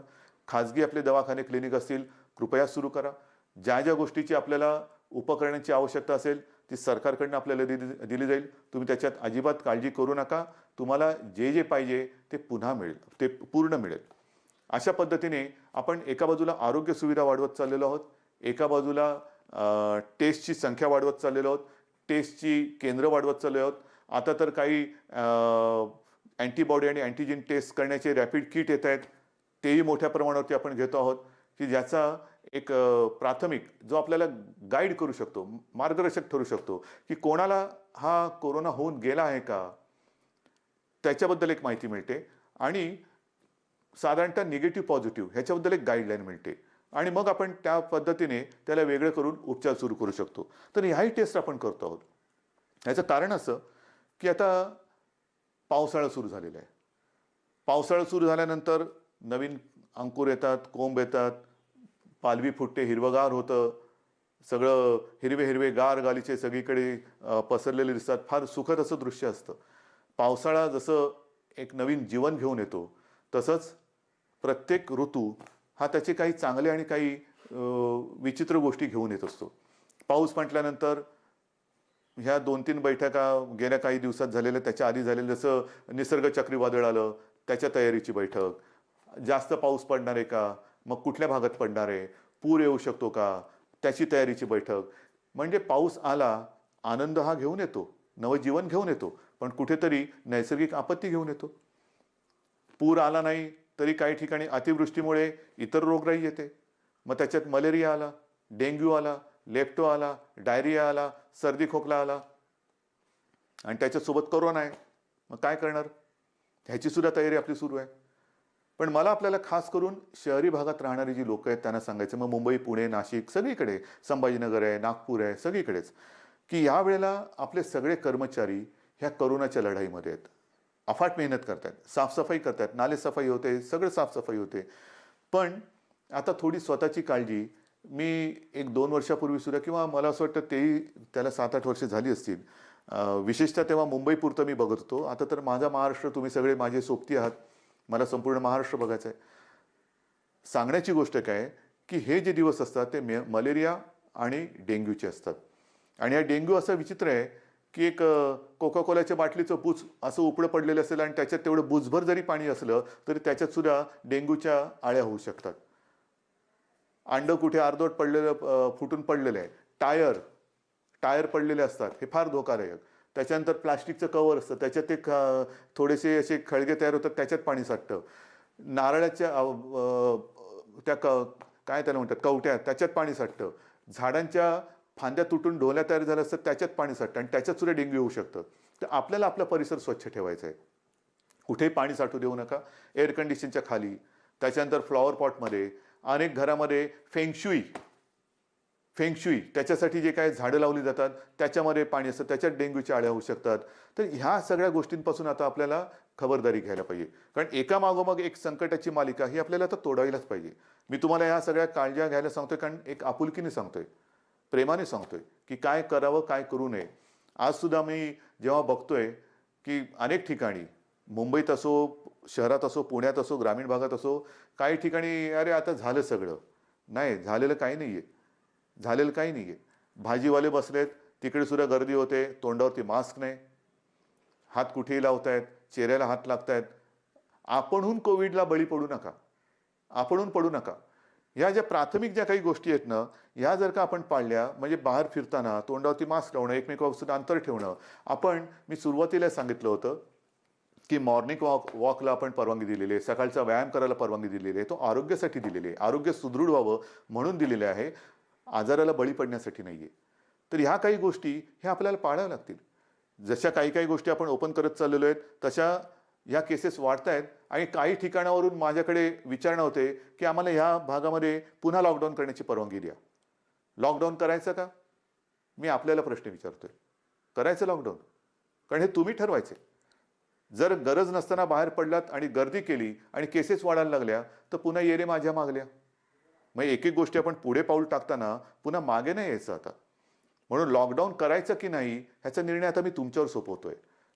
खाजगी आपले दवाखाने क्लिनिक असतील कृपया सुरू करा. ज्या गोष्टीची आपल्याला उपकरणांची आवश्यकता असेल ती सरकारकडून आपल्याला दिली जाईल. तुम्ही त्याच्यात अजिबात काळजी करू नका. तुम्हाला जे पाहिजे ते पुन्हा मिळेल, ते पूर्ण मिळेल. अशा पद्धतीने आपण एका बाजूला आरोग्य सुविधा वाढवत चाललेलो आहोत, एका बाजूला टेस्टची संख्या वाढवत चाललेलो आहोत, टेस्टची केंद्र वाढवत चाललेलो आहोत. आता तर काही अँटीबॉडी आणि अँटीजेन टेस्ट करण्याचे रॅपिड किट येत आहेत, तेही मोठ्या प्रमाणावरती आपण घेतो आहोत, की ज्याचा एक प्राथमिक जो आपल्याला गाईड करू शकतो, मार्गदर्शक ठरू शकतो की कोणाला हा कोरोना होऊन गेला आहे का, त्याच्याबद्दल एक माहिती मिळते, आणि साधारणतः निगेटिव्ह पॉझिटिव्ह ह्याच्याबद्दल एक गाईडलाईन मिळते, आणि मग आपण त्या पद्धतीने त्याला वेगळं करून उपचार सुरू करू शकतो. तर ह्याही टेस्ट आपण करतो आहोत. ह्याचं कारण असं की आता पावसाळा सुरू झालेला आहे. पावसाळा सुरू झाल्यानंतर नवीन अंकुर येतात, कोंब येतात, पालवी फुटते, हिरवगार होतं, सगळं हिरवे हिरवे गार गालीचे सगळीकडे पसरलेले दिसतात. फार सुखद असं दृश्य असतं. पावसाळा जसं एक नवीन जीवन घेऊन येतो तसंच प्रत्येक ऋतू हा त्याचे काही चांगले आणि काही विचित्र गोष्टी घेऊन येत असतो. पाऊस म्हटल्यानंतर ह्या 2-3 बैठका गेल्या काही दिवसात झालेल्या, त्याच्या आधी झालेलं, जसं निसर्ग चक्रीवादळ आलं त्याच्या तयारीची बैठक, जास्त पाऊस पडणार आहे का, मग कुठल्या भागात पडणार आहे, पूर येऊ शकतो का, त्याची तयारीची बैठक. म्हणजे पाऊस आला, आनंद हा घेऊन येतो, नवजीवन घेऊन येतो, पण कुठेतरी नैसर्गिक आपत्ती घेऊन येतो. पूर आला नाही तरी काही ठिकाणी अतिवृष्टीमुळे इतर रोगराई येते. मग त्याच्यात मलेरिया आला, डेंग्यू आला, लेप्टो आला, डायरिया आला, सर्दी खोकला आला आणि त्याच्यासोबत कोरोना आहे. मग काय करणार? ह्याची सुद्धा तयारी आपली सुरू आहे. पण मला आपल्याला खास करून शहरी भागात राहणारी जी लोक आहेत त्यांना सांगायचं, मग मुंबई, पुणे, नाशिक सगळीकडे, संभाजीनगर आहे, नागपूर आहे, सगळीकडेच, की या वेळेला आपले सगळे कर्मचारी ह्या कोरोनाच्या लढाईमध्ये आहेत. अफाट मेहनत करतात, साफसफाई करतात, नालेसफाई होते, सगळं साफसफाई होते. पण आता थोडी स्वतःची काळजी मी 1-2 वर्षापूर्वी सुद्धा, किंवा मला असं वाटतं तेही त्याला 7-8 वर्ष झाली असतील, विशेषतः तेव्हा मुंबईपुरतं मी बघत होतो. आता तर माझा महाराष्ट्र, तुम्ही सगळे माझे सोबती आहात, मला संपूर्ण महाराष्ट्र बघायचं आहे. सांगण्याची गोष्ट काय, की हे जे दिवस असतात ते मलेरिया आणि डेंग्यूचे असतात. आणि हा डेंग्यू असा विचित्र आहे, की एक कोका कोलाच्या बाटलीचं बुच असं उपडं पडलेलं असेल आणि त्याच्यात तेवढं बुचभर जरी पाणी असलं तरी त्याच्यात सुद्धा डेंग्यूच्या आळ्या होऊ शकतात. अंड कुठे अर्धवट पडलेलं, फुटून पडलेलं आहे. टायर पडलेले असतात, हे फार धोकादायक. त्याच्यानंतर प्लास्टिकचं कव्हर असतं, त्याच्यात ते थोडेसे असे खळगे तयार होतात, त्याच्यात पाणी साठतं. नारळाच्या त्या काय त्याला म्हणतात, कवट्या, त्याच्यात पाणी साठतं. झाडांच्या फांद्या तुटून ढोल्या तयार झाल्या असतात, त्याच्यात पाणी साठतं आणि त्याच्यात सुद्धा डेंग्यू होऊ शकतं. तर आपल्याला आपला परिसर स्वच्छ ठेवायचा आहे. कुठेही पाणी साठू देऊ नका. एअर कंडिशनच्या खाली, त्याच्यानंतर फ्लॉवर पॉटमध्ये, अनेक घरामध्ये फेंगशुई त्याच्यासाठी जे काही झाडं लावली जातात त्याच्यामध्ये पाणी असतं, त्याच्यात डेंग्यूच्या आळ्या होऊ शकतात. तर ह्या सगळ्या गोष्टींपासून आता आपल्याला खबरदारी घ्यायला पाहिजे. कारण एका मागोमाग एक संकटाची मालिका ही आपल्याला आता तोडायलाच पाहिजे. मी तुम्हाला ह्या सगळ्या काळज्या घ्यायला सांगतोय, कारण एक आपुलकीने सांगतोय, प्रेमाने सांगतोय, की काय करावं, काय करू नये. आज सुद्धा मी जेव्हा बघतोय की अनेक ठिकाणी, मुंबईत असो, शहरात असो, पुण्यात असो, ग्रामीण भागात असो, काही ठिकाणी अरे आता झालं सगळं. नाही, झालेलं काही नाहीये. झालेलं काही नाहीये. भाजीवाले बसलेत, तिकडे सुद्धा गर्दी होते, तोंडावरती मास्क नाही, हात कुठेही लावतायत, चेहऱ्याला हात लागतायत. आपणहून कोविडला बळी पडू नका. आपणहून पडू नका. ह्या ज्या प्राथमिक ज्या काही गोष्टी आहेत ना, ह्या जर का आपण पाळल्या, म्हणजे बाहेर फिरताना तोंडावरती मास्क लावणं, एकमेकांपासून अंतर ठेवणं. मी सुरुवातीला सांगितलं होतं की मॉर्निंग वॉकला आपण परवानगी दिलेली आहे, सकाळचा व्यायाम करायला परवानगी दिलेली आहे. तो आरोग्यासाठी दिलेली आहे, आरोग्य सुदृढ व्हावं म्हणून दिलेले आहे, आजाराला बळी पडण्यासाठी नाहीये. तर ह्या काही गोष्टी ह्या आपल्याला पाळाव्या लागतील. जशा काही काही गोष्टी आपण ओपन करत चाललेलो आहेत, तशा ह्या केसेस वाढत आहेत. आणि काही ठिकाणावरून माझ्याकडे विचारणं होते की आम्हाला ह्या भागामध्ये पुन्हा लॉकडाऊन करण्याची परवानगी द्या. लॉकडाऊन करायचं का? मी आपल्याला प्रश्न विचारतोय, करायचं लॉकडाऊन? कारण हे तुम्ही ठरवायचे. जर गरज नसताना बाहेर पडलात आणि गर्दी केली आणि केसेस वाढायला लागल्या तर पुन्हा ये रे माझ्या मागल्या. मग एक एक गोष्टी आपण पुढे पाऊल टाकताना पुन्हा मागे नाही यायचं आता. म्हणून लॉकडाऊन करायचं की नाही ह्याचा निर्णय आता मी तुमच्यावर सोपवतोय.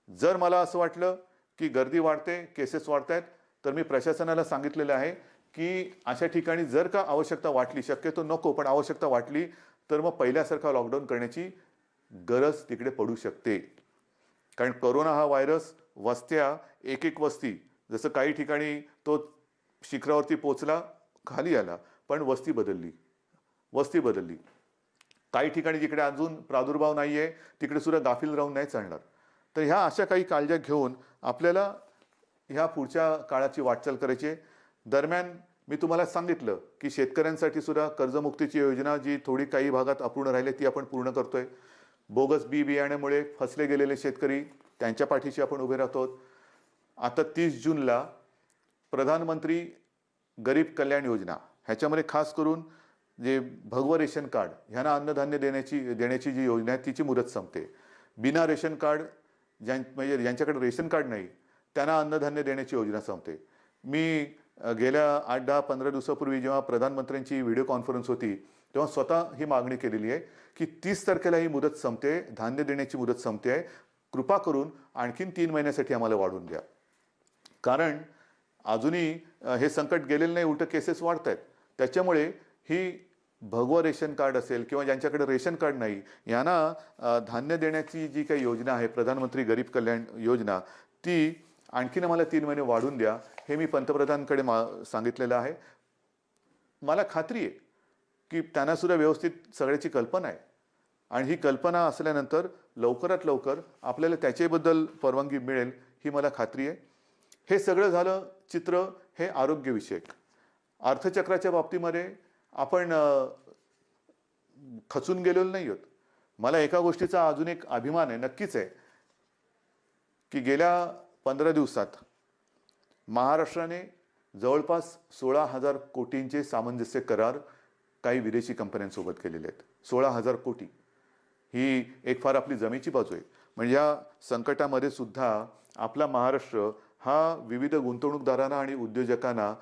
जर मला असं वाटलं की गर्दी वाढते, केसेस वाढतायत, तर मी प्रशासनाला सांगितलेलं आहे की अशा ठिकाणी जर का आवश्यकता वाटली, शक्यतो नको पण आवश्यकता वाटली, तर मग पहिल्यासारखा लॉकडाऊन करण्याची गरज तिकडे पडू शकते. कारण कोरोना हा व्हायरस वस्त्या, एक एक वस्ती, जसं काही ठिकाणी तो शिखरावरती पोचला, खाली आला, पण वस्ती बदलली. काही ठिकाणी जिकडे अजून प्रादुर्भाव नाहीये तिकडे सुद्धा गाफील राहून नाही चालणार. तर ह्या अशा काही काळज्या घेऊन आपल्याला ह्या पुढच्या काळाची वाटचाल करायची आहे. दरम्यान मी तुम्हाला सांगितलं की शेतकऱ्यांसाठी सुद्धा कर्जमुक्तीची योजना जी थोडी काही भागात अपूर्ण राहिली ती आपण पूर्ण करतोय. बोगस बियाण्यामुळे फसले गेलेले शेतकरी, त्यांच्या पाठीशी आपण उभे राहतो. आता 30 जूनला प्रधानमंत्री गरीब कल्याण योजना, ह्याच्यामध्ये खास करून जे भगवं रेशन कार्ड ह्यांना अन्नधान्य देण्याची जी योजना आहे तिची मुदत संपते. बिना रेशन कार्ड म्हणजे ज्यांच्याकडे रेशन कार्ड नाही त्यांना अन्नधान्य देण्याची योजना संपते. मी गेल्या 8-10-15 दिवसापूर्वी जेव्हा प्रधानमंत्र्यांची व्हिडिओ कॉन्फरन्स होती तेव्हा स्वतः ही मागणी केलेली आहे की 30 तारखेला ही मुदत संपते, धान्य देण्याची मुदत संपते आहे. कृपा करून आणखीन 3 महिन्यासाठी आम्हाला वाढवून द्या. कारण अजूनही हे संकट गेलेलं नाही, उलट केसेस वाढत आहेत. त्याच्यामुळे ही भगवं रेशन कार्ड असेल किंवा ज्यांच्याकडे रेशन कार्ड नाही यांना धान्य देण्याची जी काही योजना आहे प्रधानमंत्री गरीब कल्याण योजना, ती आणखीन आम्हाला 3 महिने वाढवून द्या, हे मी पंतप्रधानांकडे सांगितलेलं आहे. मला खात्री आहे की त्यांना सुद्धा व्यवस्थित सगळ्याची कल्पना आहे आणि ही कल्पना असल्यानंतर लवकरात लवकर आपल्याला त्याच्याबद्दल परवानगी मिळेल ही मला खात्री आहे. हे सगळं झालं चित्र हे आरोग्यविषयक. अर्थचक्राच्या बाबतीमध्ये आपण खचून गेलेलो नाही आहोत. मला एका गोष्टीचा अजून एक अभिमान आहे, नक्कीच आहे, की गेल्या 15 दिवसात महाराष्ट्राने जवळपास 16,000 कोटींचे सामंजस्य करार काही विदेशी कंपन्यांसोबत केलेले आहेत. 16,000 कोटी ही एक फार आपली जमेची बाजू आहे. म्हणजे या संकटामध्ये सुद्धा आपला महाराष्ट्र हा विविध गुंतवणूकदारांना आणि उद्योजकांना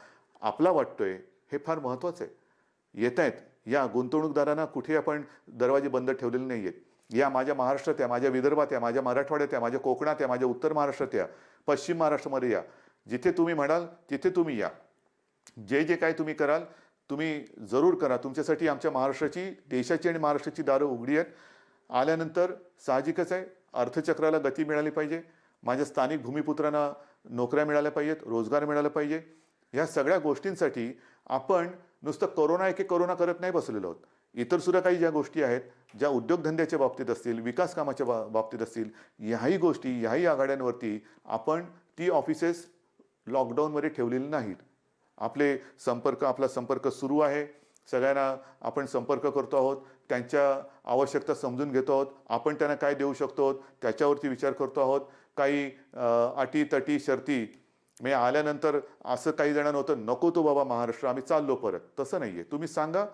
आपला वाटतोय हे फार महत्त्वाचं आहे. येत आहेत या गुंतवणूकदारांना कुठे आपण दरवाजे बंद ठेवलेले नाही आहेत. या माझ्या महाराष्ट्रात या, माझ्या विदर्भात या, माझ्या मराठवाड्यात या, माझ्या कोकणात या, माझ्या उत्तर महाराष्ट्रात या, पश्चिम महाराष्ट्रामध्ये या, जिथे तुम्ही म्हणाल तिथे तुम्ही या. जे जे काय तुम्ही कराल तुम्ही जरूर करा. तुमच्यासाठी आमच्या महाराष्ट्राची, देशाची आणि महाराष्ट्राची दारं उघडी आहेत. आल्यानंतर साहजिकच आहे अर्थचक्राला गती मिळाली पाहिजे. माझ्या स्थानिक भूमिपुत्रांना नोकऱ्या मिळाल्या पाहिजेत, रोजगार मिळाला पाहिजे. ह्या सगळ्या गोष्टींसाठी आपण नुसतं कोरोना एके कोरोना करत नाही बसलेलो आहोत. इतर सुद्धा काही ज्या गोष्टी आहेत, ज्या उद्योगधंद्याच्या बाबतीत असतील, विकास कामाच्या बाबतीत असतील, ह्याही गोष्टी, ह्याही आघाड्यांवरती आपण ती ऑफिसेस लॉकडाऊनमध्ये ठेवलेली नाहीत. आपला संपर्क सुरू आहे. सगळ्यांना आपण संपर्क करतो आहोत, त्यांच्या आवश्यकता समजून घेतो आहोत. आपण त्यांना काय देऊ शकतो त्याच्यावरती विचार करतो आहोत. काही अटी तटी शर्ती म्हणजे आल्यानंतर असं काही जणांना होतं, नको तो बाबा महाराष्ट्र, आम्ही चाललो परत. तसं नाही आहे. तुम्ही सांगा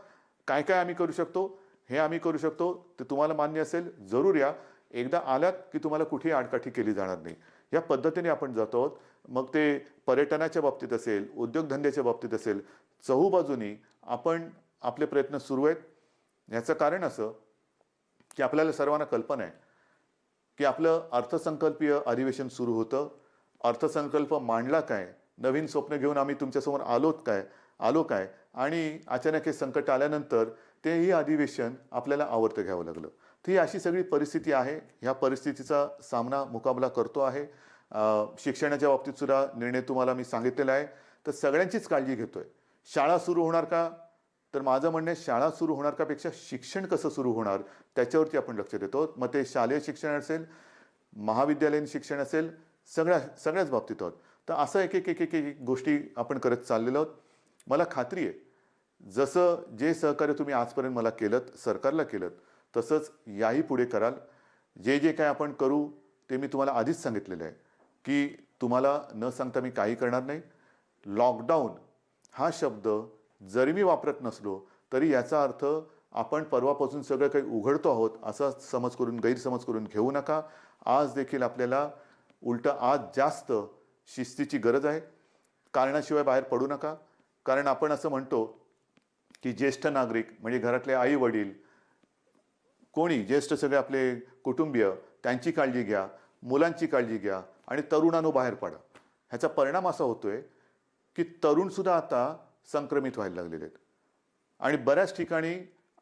काय काय आम्ही करू शकतो, हे आम्ही करू शकतो, ते तुम्हाला मान्य असेल जरूर या. एकदा आलात की तुम्हाला कुठेही आडकाठी केली जाणार नाही. या पद्धतीने आपण जातो आहोत. मग ते पर्यटनाच्या बाबतीत असेल, उद्योगधंद्याच्या बाबतीत असेल, चहूबाजूनी आपण आपले प्रयत्न सुरू आहेत. याचं कारण असं की आपल्याला सर्वांना कल्पना आहे की आपलं अर्थसंकल्पीय अधिवेशन सुरू होतं. अर्थसंकल्प मांडला काय, नवीन स्वप्न घेऊन आम्ही तुमच्यासमोर आलो काय आणि अचानक हे संकट आल्यानंतर तेही अधिवेशन आपल्याला आवर्त घ्यावं लागलं. तर ही अशी सगळी परिस्थिती आहे. ह्या परिस्थितीचा मुकाबला करतो आहे. शिक्षणाच्या बाबतीत सुद्धा निर्णय तुम्हाला मी सांगितलेला आहे. तर सगळ्यांचीच काळजी घेतोय. शाळा सुरू होणार का, तर माझं म्हणणं आहे शाळा सुरू होणार का पेक्षा शिक्षण कसं सुरू होणार त्याच्यावरती आपण लक्ष देतो. मग ते शालेय शिक्षण असेल, महाविद्यालयीन शिक्षण असेल, सगळ्याच बाबतीत आहोत. तर असं एक एक एक एक एक गोष्टी आपण करत चाललेलो आहोत. मला खात्री आहे जसं जे सहकार्य तुम्ही आजपर्यंत मला केलं, सरकारला केलं, तसंच याही पुढे कराल. जे जे काय आपण करू ते मी तुम्हाला आधीच सांगितलेलं आहे की तुम्हाला न सांगता मी काही करणार नाही. लॉकडाऊन हा शब्द जरी मी वापरत नसलो तरी याचा अर्थ आपण परवापासून सगळं काही उघडतो आहोत असा गैरसमज करून घेऊ नका. आज देखील आपल्याला उलट आज जास्त शिस्तीची गरज आहे. कारणाशिवाय बाहेर पडू नका. कारण आपण असं म्हणतो की ज्येष्ठ नागरिक म्हणजे घरातले आई वडील, कोणी ज्येष्ठ सगळे आपले कुटुंबीय, त्यांची काळजी घ्या, मुलांची काळजी घ्या आणि तरुणांनो बाहेर पडा. ह्याचा परिणाम असा होतोय की तरुण सुद्धा आता संक्रमित व्हायला लागलेले आहेत. आणि बऱ्याच ठिकाणी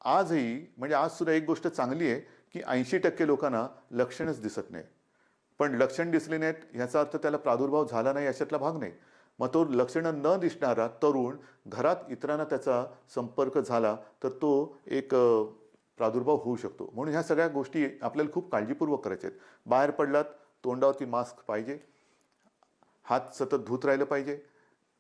आजही म्हणजे आज सुद्धा एक गोष्ट चांगली आहे की 80% लोकांना लक्षणच दिसत नाही. पण लक्षण दिसली नाहीत ह्याचा अर्थ त्याला प्रादुर्भाव झाला नाही अशातला भाग नाही. मग तो लक्षणं न दिसणारा तरुण घरात इतरांना त्याचा संपर्क झाला तर तो एक प्रादुर्भाव होऊ शकतो. म्हणून ह्या सगळ्या गोष्टी आपल्याला खूप काळजीपूर्वक करायच्या आहेत. बाहेर पडलात तोंडावरती मास्क पाहिजे, हात सतत धुत राहिलं पाहिजे,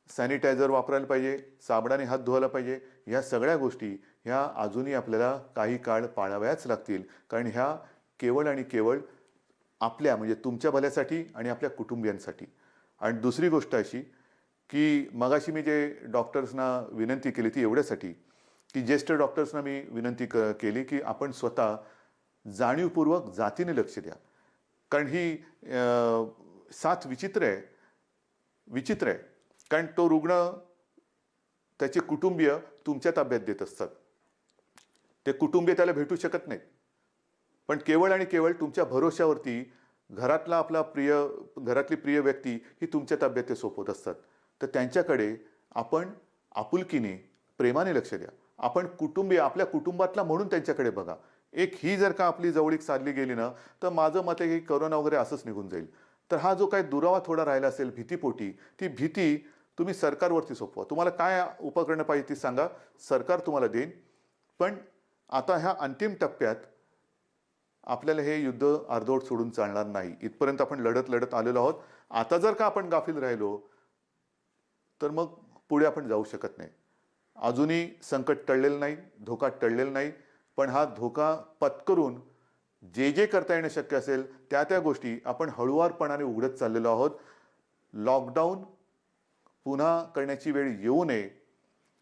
सॅनिटायझर वापरायला पाहिजे, साबणाने हात धुवायला पाहिजे. ह्या सगळ्या गोष्टी ह्या अजूनही आपल्याला काही काळ पाळाव्याच लागतील. कारण ह्या केवळ आणि केवळ आपल्या म्हणजे तुमच्या भल्यासाठी आणि आपल्या कुटुंबियांसाठी. आणि दुसरी गोष्ट अशी की मगाशी मी जे डॉक्टर्सना विनंती केली ती एवढ्यासाठी की ज्येष्ठ डॉक्टर्सना मी विनंती केली की आपण स्वतः जाणीवपूर्वक जातीने लक्ष द्या. कारण ही साथ विचित्र आहे. कारण तो रुग्ण, त्याचे कुटुंबीय तुमच्या ताब्यात देत असतात. ते कुटुंबीय त्याला भेटू शकत नाहीत. पण केवळ आणि केवळ तुमच्या भरोश्यावरती घरातली प्रिय व्यक्ती ही तुमच्या ताब्यात ते सोपवत असतात. तर त्यांच्याकडे आपण आपुलकीने, प्रेमाने लक्ष द्या. आपण आपल्या कुटुंबातला म्हणून त्यांच्याकडे बघा. ही जर का आपली जवळीक साधली गेली ना तर माझं मत आहे की करोना वगैरे असंच निघून जाईल. तर हा जो काही दुरावा थोडा राहिला असेल भीतीपोटी, ती भीती तुम्ही सरकारवरती सोपवा. तुम्हाला काय उपकरणं पाहिजे ती सांगा, सरकार तुम्हाला देईन. पण आता ह्या अंतिम टप्प्यात आपल्याला हे युद्ध अर्धवट सोडून चालणार नाही. इथपर्यंत आपण लढत लढत आलेलो आहोत. आता जर का आपण गाफील राहिलो तर मग पुढे आपण जाऊ शकत नाही. अजूनही संकट टळलेलं नाही, धोका टळलेला नाही. पण हा धोका पत्करून जे जे करता येणं शक्य असेल त्या त्या गोष्टी आपण हळुवारपणाने उघडत चाललेलो आहोत. लॉकडाऊन पुन्हा करण्याची वेळ येऊ नये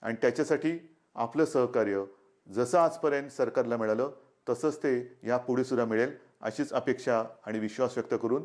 आणि त्याच्यासाठी आपलं सहकार्य जसं आजपर्यंत सरकारला मिळालं तसंच ते यापुढे सुद्धा मिळेल अशीच अपेक्षा आणि विश्वास व्यक्त करून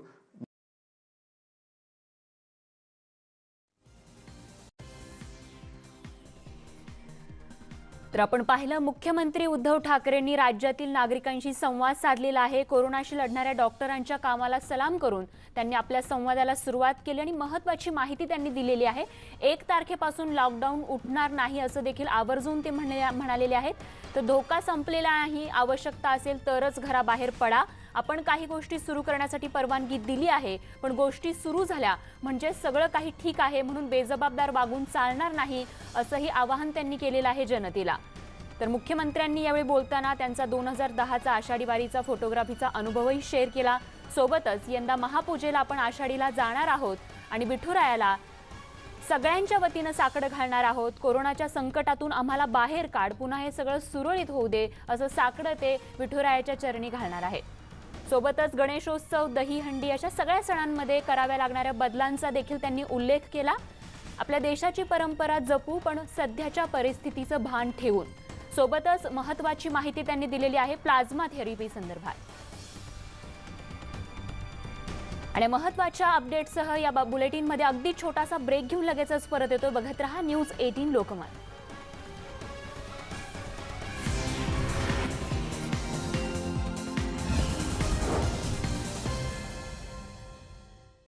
तर आपण पाहिलं मुख्यमंत्री उद्धव ठाकरेंनी राज्यातील नागरिकांशी संवाद साधलेला आहे. कोरोनाशी लढणाऱ्या डॉक्टरांच्या कामाला सलाम करून त्यांनी आपल्या संवादाला सुरुवात केली आणि महत्त्वाची माहिती त्यांनी दिलेली आहे. 1 तारखेपासून लॉकडाऊन उठणार नाही असं देखील आवर्जून ते म्हणालेले आहेत. तर धोका संपलेला नाही, आवश्यकता असेल तरच घराबाहेर पडा. आपण काही गोष्टी सुरू करण्यासाठी परवानगी दिली आहे, पण गोष्टी सुरू झाल्या म्हणजे सगळं काही ठीक आहे म्हणून बेजबाबदार वागून चालणार नाही असंही आवाहन त्यांनी केलेलं आहे जनतेला. तर मुख्यमंत्र्यांनी यावेळी बोलताना त्यांचा 2010चा आषाढी वारीचा फोटोग्राफीचा अनुभवही शेअर केला. सोबतच यंदा महापूजेला आपण आषाढीला जाणार आहोत आणि विठुरायाला सगळ्यांच्या वतीनं साकडं घालणार आहोत. कोरोनाच्या संकटातून आम्हाला बाहेर काढ, पुन्हा हे सगळं सुरळीत होऊ दे असं साकडं ते विठुरायाच्या चरणी घालणार आहे. सोबतच गणेशोत्सव, दहीहंडी अशा सगळ्या सणांमध्ये कराव्या लागणाऱ्या बदलांचा देखील त्यांनी उल्लेख केला. आपल्या देशाची परंपरा जपू पण सध्याच्या परिस्थितीचं भान ठेवून. सोबतच महत्त्वाची माहिती त्यांनी दिलेली आहे प्लाझ्मा थेरपी संदर्भात. आणि महत्त्वाच्या अपडेटसह या बुलेटिनमध्ये अगदी छोटासा ब्रेक घेऊन लगेचच परत येतो. बघत रहा न्यूज 18 लोकमत.